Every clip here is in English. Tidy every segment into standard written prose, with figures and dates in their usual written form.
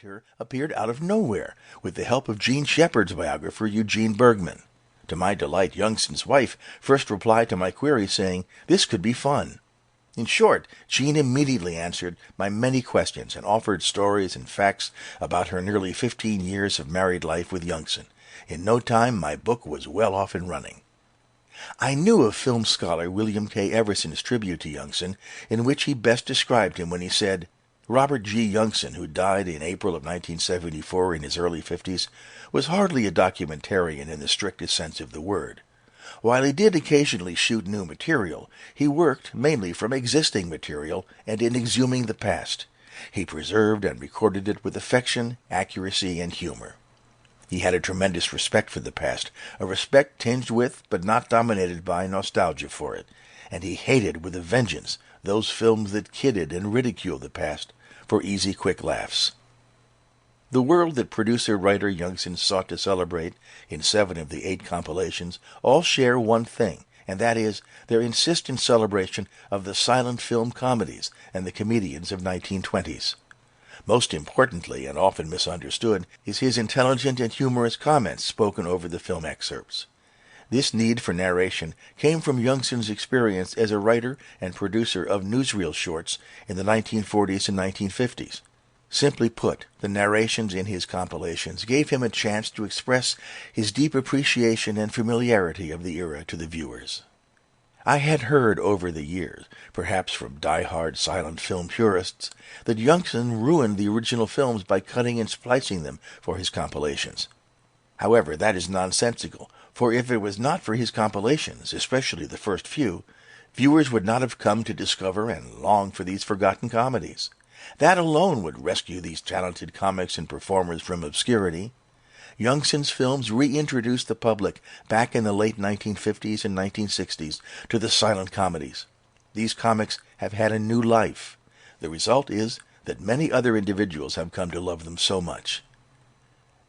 character appeared out of nowhere, with the help of Jean Shepherd's biographer Eugene Bergman. To my delight, Youngson's wife first replied to my query saying, "This could be fun." In short, Jeanne immediately answered my many questions and offered stories and facts about her nearly 15 years of married life with Youngson. In no time, my book was well off and running. I knew of film scholar William K. Everson's tribute to Youngson, in which he best described him when he said, "Robert G. Youngson, who died in April of 1974 in his early 50s, was hardly a documentarian in the strictest sense of the word. While he did occasionally shoot new material, he worked mainly from existing material and in exhuming the past. He preserved and recorded it with affection, accuracy, and humor. He had a tremendous respect for the past, a respect tinged with, but not dominated by, nostalgia for it, and he hated with a vengeance those films that kidded and ridiculed the past for easy, quick laughs." The world that producer-writer Youngson sought to celebrate in 7 of the 8 compilations all share one thing, and that is their insistent celebration of the silent film comedies and the comedians of 1920s. Most importantly, and often misunderstood, is his intelligent and humorous comments spoken over the film excerpts. This need for narration came from Youngson's experience as a writer and producer of newsreel shorts in the 1940s and 1950s. Simply put, the narrations in his compilations gave him a chance to express his deep appreciation and familiarity of the era to the viewers. I had heard over the years, perhaps from die-hard silent film purists, that Youngson ruined the original films by cutting and splicing them for his compilations. However, that is nonsensical, for if it was not for his compilations, especially the first few, viewers would not have come to discover and long for these forgotten comedies. That alone would rescue these talented comics and performers from obscurity. Youngson's films reintroduced the public back in the late 1950s and 1960s to the silent comedies. These comics have had a new life. The result is that many other individuals have come to love them so much.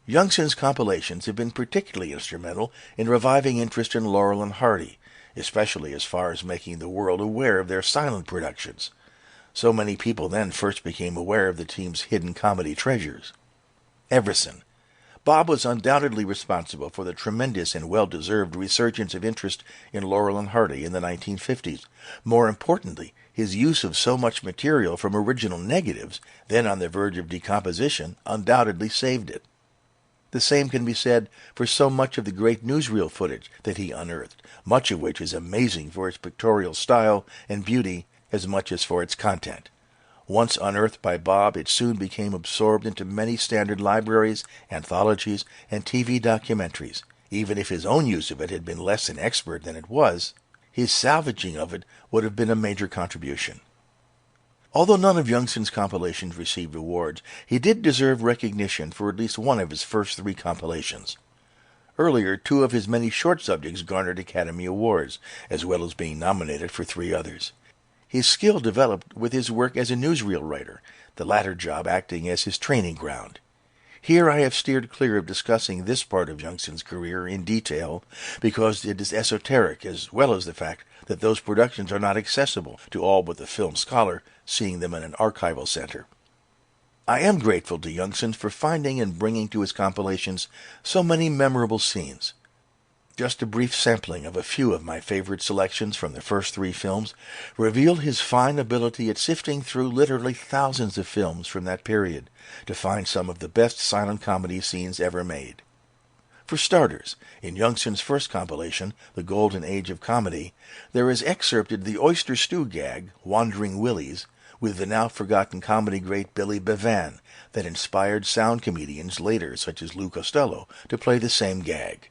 Youngson's compilations have been particularly instrumental in reviving interest in Laurel and Hardy, especially as far as making the world aware of their silent productions. So many people then first became aware of the team's hidden comedy treasures. Everson. Bob was undoubtedly responsible for the tremendous and well-deserved resurgence of interest in Laurel and Hardy in the 1950s. More importantly, his use of so much material from original negatives, then on the verge of decomposition, undoubtedly saved it. The same can be said for so much of the great newsreel footage that he unearthed, much of which is amazing for its pictorial style and beauty as much as for its content. Once unearthed by Bob, it soon became absorbed into many standard libraries, anthologies, and TV documentaries. Even if his own use of it had been less than expert than it was, his salvaging of it would have been a major contribution. Although none of Youngson's compilations received awards, he did deserve recognition for at least one of his first 3 compilations. Earlier, 2 of his many short subjects garnered Academy Awards, as well as being nominated for 3 others. His skill developed with his work as a newsreel writer, the latter job acting as his training ground. Here I have steered clear of discussing this part of Youngson's career in detail because it is esoteric, as well as the fact that those productions are not accessible to all but the film scholar, seeing them in an archival center. I am grateful to Youngson for finding and bringing to his compilations so many memorable scenes. Just a brief sampling of a few of my favorite selections from the first 3 films reveal his fine ability at sifting through literally thousands of films from that period to find some of the best silent comedy scenes ever made. For starters, in Youngson's first compilation, The Golden Age of Comedy, there is excerpted the oyster stew gag, Wandering Willies, with the now-forgotten comedy great Billy Bevan, that inspired sound comedians later, such as Lou Costello, to play the same gag.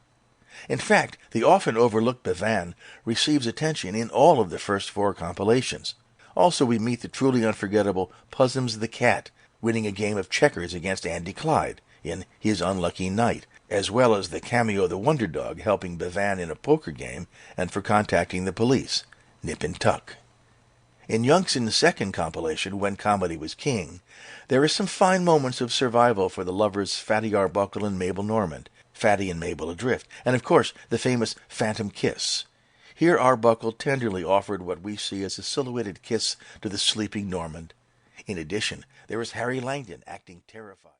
In fact, the often overlooked Bevan receives attention in all of the first 4 compilations. Also, we meet the truly unforgettable Puzzums the Cat, winning a game of checkers against Andy Clyde in His Unlucky Night, as well as the cameo of the Wonder Dog helping Bevan in a poker game and for contacting the police, Nip and Tuck. In Youngson's second compilation, When Comedy Was King, there are some fine moments of survival for the lovers Fatty Arbuckle and Mabel Normand, Fatty and Mabel Adrift, and of course the famous Phantom Kiss. Here Arbuckle tenderly offered what we see as a silhouetted kiss to the sleeping Normand. In addition, there is Harry Langdon acting terrified.